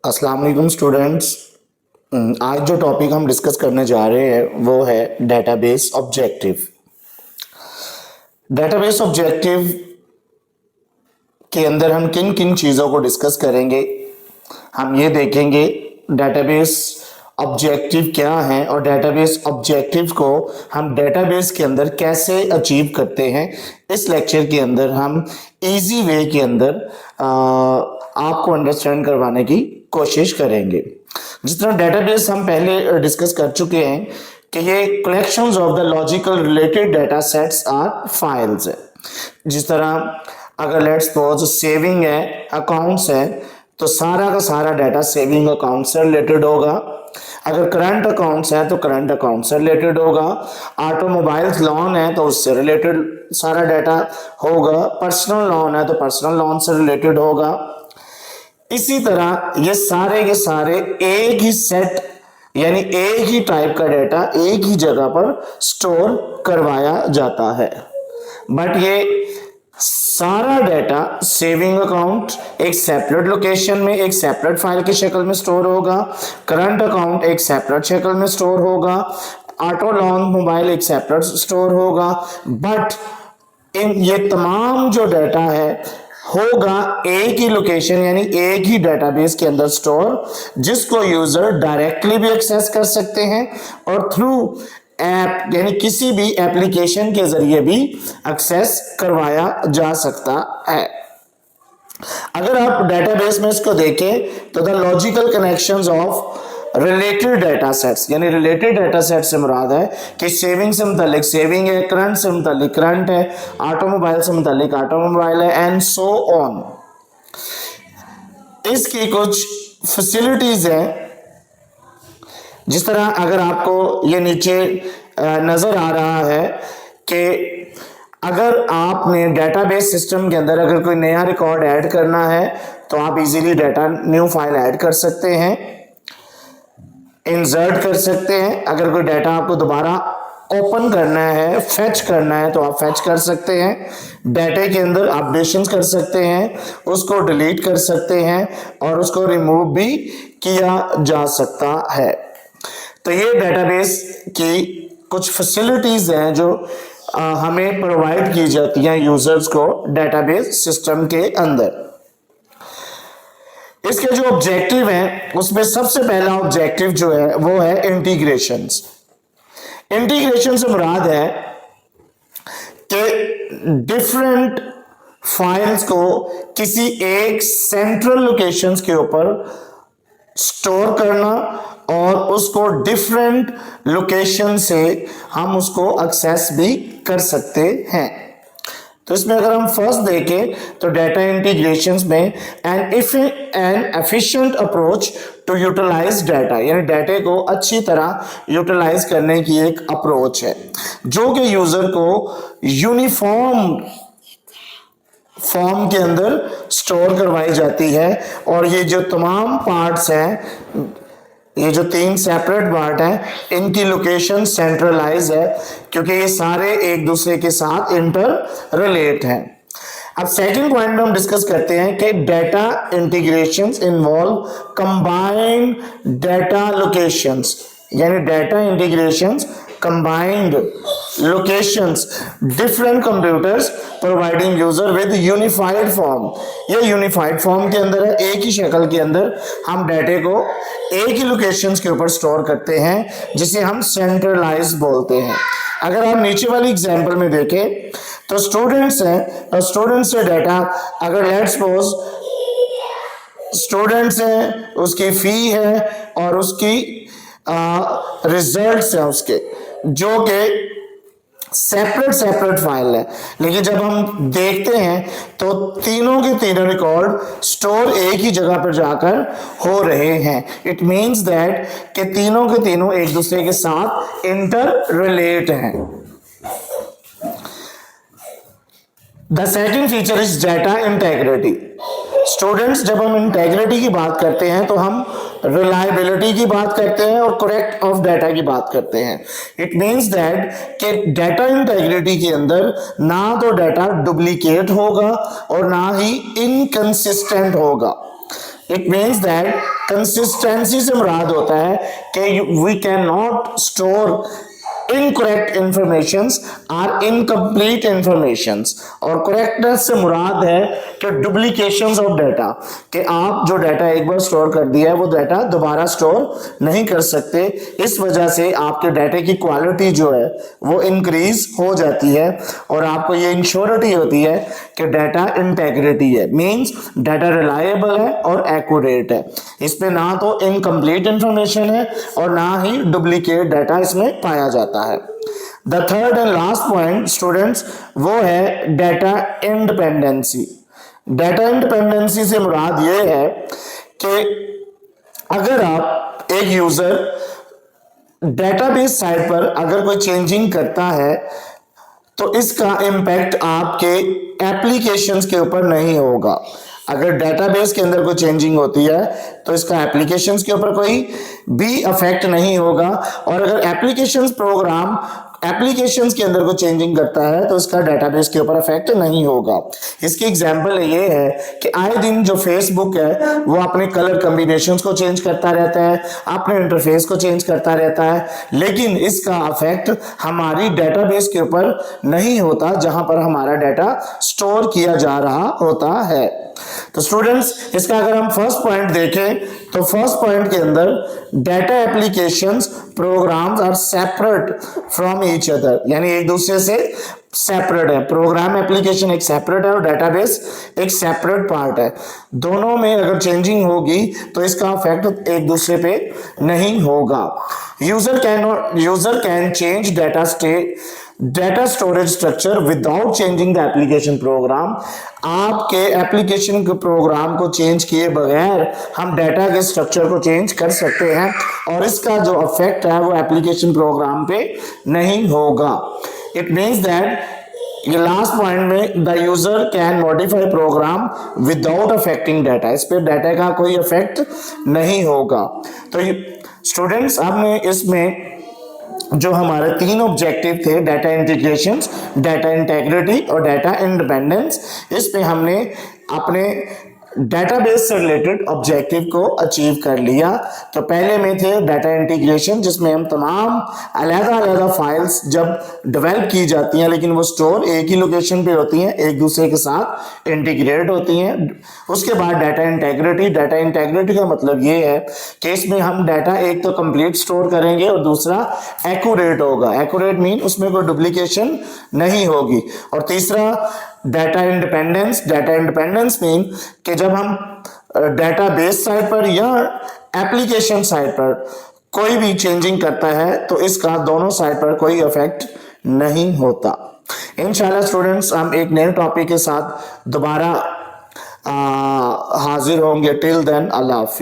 अस्सलाम वालेकुम स्टूडेंट्स। आज जो टॉपिक हम डिस्कस करने जा रहे हैं वो है डेटाबेस ऑब्जेक्टिव। डेटाबेस ऑब्जेक्टिव के अंदर हम किन किन चीज़ों को डिस्कस करेंगे, हम ये देखेंगे डेटाबेस ऑब्जेक्टिव क्या है और डेटाबेस ऑब्जेक्टिव को हम डेटाबेस के अंदर कैसे अचीव करते हैं। इस लेक्चर के अंदर हम इजी वे के अंदर आपको अंडरस्टैंड करवाने की कोशिश करेंगे। जिस तरह डेटाबेस हम पहले डिस्कस कर चुके हैं कि ये collections of the logical related data sets are files है। जिस तरह अगर लेट्स सपोज सेविंग है, अकाउंट्स है, तो सारा का सारा डाटा सेविंग अकाउंट से रिलेटेड होगा। अगर करंट अकाउंट्स है तो करंट अकाउंट से रिलेटेड होगा। ऑटोमोबाइल्स लोन है तो उससे रिलेटेड सारा डाटा होगा। पर्सनल लोन है तो पर्सनल लोन से रिलेटेड होगा। इसी तरह ये सारे के सारे एक ही सेट यानी एक ही टाइप का डाटा एक ही जगह पर स्टोर करवाया जाता है। बट ये सारा डाटा सेविंग अकाउंट एक सेपरेट लोकेशन में एक सेपरेट फाइल की शक्ल में स्टोर होगा। करंट अकाउंट एक सेपरेट शक्ल में स्टोर होगा। ऑटो लोन मोबाइल एक सेपरेट स्टोर होगा। बट इन ये तमाम जो डाटा है होगा एक ही लोकेशन यानी एक ही डेटाबेस के अंदर स्टोर, जिसको यूजर डायरेक्टली भी एक्सेस कर सकते हैं और थ्रू ऐप यानी किसी भी एप्लीकेशन के जरिए भी एक्सेस करवाया जा सकता है। अगर आप डेटाबेस में इसको देखें तो the logical connections of related data sets यानी रिलेटेड डाटा सेट से मुराद है कि सेविंग से मुतालिक सेविंग है, करंट से मुतालिक करंट है, ऑटोमोबाइल से मुतालिक ऑटोमोबाइल है एंड सो ऑन। इसकी कुछ फैसिलिटीज हैं। जिस तरह अगर आपको ये नीचे नजर आ रहा है कि अगर आपने डेटाबेस सिस्टम के अंदर अगर कोई नया रिकॉर्ड ऐड करना है तो आप easily data new file add कर सकते हैं, इंसर्ट कर सकते हैं। अगर कोई डाटा आपको दोबारा ओपन करना है, फेच करना है तो आप फेच कर सकते हैं। डाटा के अंदर अपडेशन कर सकते हैं, उसको डिलीट कर सकते हैं और उसको रिमूव भी किया जा सकता है। तो ये डेटाबेस की कुछ फैसिलिटीज हैं जो हमें प्रोवाइड की जाती हैं यूजर्स को डेटाबेस सिस्टम के अंदर। इसके जो ऑब्जेक्टिव हैं उसमें सबसे पहला ऑब्जेक्टिव जो है वो है इंटीग्रेशंस। इंटीग्रेशन से मुराद है कि डिफरेंट फाइल्स को किसी एक सेंट्रल लोकेशंस के ऊपर स्टोर करना और उसको डिफरेंट लोकेशन से हम उसको एक्सेस भी कर सकते हैं। तो इसमें अगर हम फर्स्ट देखें तो डाटा इंटीग्रेशंस में an efficient approach to utilize data यानी डाटा को अच्छी तरह यूटिलाइज करने की एक अप्रोच है जो कि यूजर को यूनिफॉर्म फॉर्म के अंदर स्टोर करवाई जाती है। और ये जो तमाम पार्ट्स हैं, ये जो तीन सेपरेट पार्ट हैं, इनकी लोकेशन सेंट्रलाइज है क्योंकि ये सारे एक दूसरे के साथ इंटर रिलेट हैं। अब सेकंड पॉइंट में हम डिस्कस करते हैं कि data integrations involve combined data locations यानी data integrations combined locations different computers providing user with unified form. ये यूनिफाइड फॉर्म के अंदर है, एक ही शक्ल के अंदर हम डाटा को एक ही लोकेशंस के ऊपर स्टोर करते हैं जिसे हम सेंट्रलाइज बोलते हैं। अगर आप नीचे वाली एग्जांपल में देखें तो स्टूडेंट्स हैं और स्टूडेंट्स से डाटा अगर लेट्स सपोज स्टूडेंट्स हैं, उसकी फी है और उसकी रिजल्ट्स हैं उसके, जो कि सेपरेट फाइल है। लेकिन जब हम देखते हैं तो तीनों के तीनों रिकॉर्ड स्टोर एक ही जगह पर जाकर हो रहे हैं। इट मींस दैट कि तीनों के तीनों एक दूसरे के साथ इंटर रिलेट हैं। The second feature is data integrity. Students, जब हम इंटेग्रिटी की बात करते हैं तो हम रिलायबिलिटी की बात करते हैं और करेक्ट ऑफ डाटा की बात करते हैं। इट मींस दैट कि डाटा इंटेग्रिटी के अंदर ना तो डाटा डुप्लीकेट होगा और ना ही इनकंसिस्टेंट होगा। इट मीन्स दैट कंसिस्टेंसी से मुराद होता है कि we can not store incorrect informations or incomplete informations, और करेक्टनेस से मुराद है कि डुप्लीकेशंस ऑफ डाटा, कि आप जो डाटा एक बार स्टोर कर दिया है वो डाटा दोबारा स्टोर नहीं कर सकते। इस वजह से आपके डाटा की क्वालिटी जो है वो इंक्रीज हो जाती है और आपको ये इंश्योरिटी होती है कि डाटा इंटेग्रिटी है, मींस डाटा रिलायबल है और एक्यूरेट है। इसमें ना तो इनकम्प्लीट इंफॉर्मेशन है और ना ही डुप्लीकेट डाटा इसमें पाया जाता है। The third and last point students वो है डाटा इंडिपेंडेंसी। डाटा इंडिपेंडेंसी से मुराद ये है कि अगर आप एक यूजर डेटाबेस साइट पर अगर कोई चेंजिंग करता है तो इसका इम्पैक्ट आपके एप्लीकेशंस के ऊपर नहीं होगा। अगर डेटाबेस के अंदर कोई चेंजिंग होती है तो इसका एप्लीकेशंस के ऊपर कोई भी इफेक्ट नहीं होगा, और अगर एप्लीकेशंस के अंदर कोई चेंजिंग करता है तो इसका डेटाबेस के ऊपर इफेक्ट नहीं होगा। इसकी एग्जांपल ये है कि आए दिन जो फेसबुक है वो अपने कलर कॉम्बिनेशंस को चेंज करता रहता है, अपने इंटरफेस को चेंज करता रहता है, लेकिन इसका इफेक्ट हमारी डेटाबेस के ऊपर नहीं होता जहां पर हमारा डाटा स्टोर किया जा रहा होता है। तो स्टूडेंट्स इसका अगर हम फर्स्ट पॉइंट देखें तो फर्स्ट पॉइंट के अंदर data applications programs are separate from each other, यानी एक दूसरे से सेपरेट है। प्रोग्राम एप्लीकेशन एक सेपरेट है और डेटाबेस एक सेपरेट पार्ट है। दोनों में अगर चेंजिंग होगी तो इसका इफेक्ट एक दूसरे पे नहीं होगा। User can change data storage structure without changing the application program. आपके एप्लीकेशन के प्रोग्राम को चेंज किए बगैर हम डाटा के स्ट्रक्चर को चेंज कर सकते हैं और इसका जो इफेक्ट है वो एप्लीकेशन प्रोग्राम पे नहीं होगा। इट मीन्स दैट ये लास्ट पॉइंट में the user can modify program without affecting data, इस पे डाटा का कोई इफेक्ट नहीं होगा। तो स्टूडेंट्स आपने इसमें जो हमारे तीन ऑब्जेक्टिव थे, डाटा इंटीग्रेशन, डाटा इंटेग्रिटी और डाटा इंडिपेंडेंस, इस पे हमने अपने डेटाबेस से रिलेटेड ऑब्जेक्टिव को अचीव कर लिया। तो पहले में थे डाटा इंटीग्रेशन, जिसमें हम तमाम अलग-अलग फाइल्स जब डेवलप की जाती हैं लेकिन वो स्टोर एक ही लोकेशन पे होती हैं, एक दूसरे के साथ इंटीग्रेट होती हैं। उसके बाद डाटा इंटेग्रिटी का मतलब ये है कि इसमें हम डाटा एक तो कंप्लीट स्टोर करेंगे और दूसरा एक्यूरेट होगा। एक्यूरेट मीन उसमें कोई डुप्लीकेशन नहीं होगी। और तीसरा डाटा इंडिपेंडेंस मीन कि जब हम डेटाबेस साइट पर या एप्लीकेशन साइट पर कोई भी चेंजिंग करता है तो इसका दोनों साइड पर कोई इफेक्ट नहीं होता। इंशाल्लाह स्टूडेंट्स हम एक नए टॉपिक के साथ दोबारा हाजिर होंगे। टिल देन अल्लाह हाफिज़।